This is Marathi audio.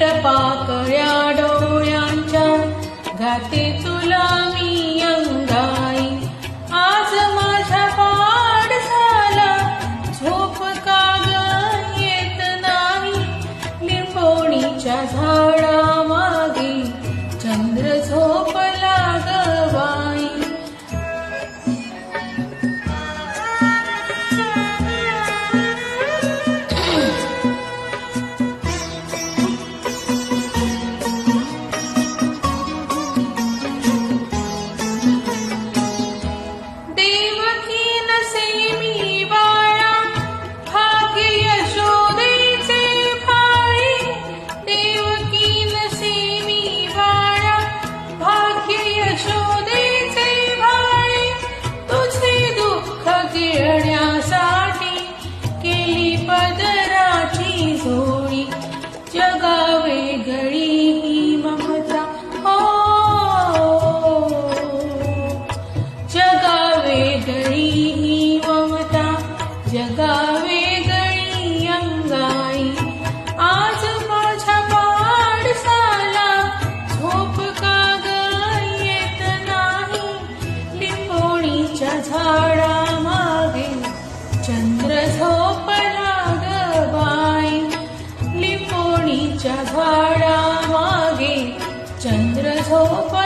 पाकळ्या डोळ्यांच्या घाते तुला मी अंगाई. आज माझ्या पाडसाला झोप का ग येत नाही. लिंबोणीच्या झाडामागे चंद्र झोपला ग बाई. पदराची झोळी जगावे गळी ही ममता हो. जगावे गळी ही ममता जगावे गळी अंगाई. आज माझ्या पाडसाला झोप का ग येत नाही. लिंबोणीच्या झाडामागे चंद्र झोपला ग बाई. लिंबोणीच्या झाडामागे चंद्र झोपला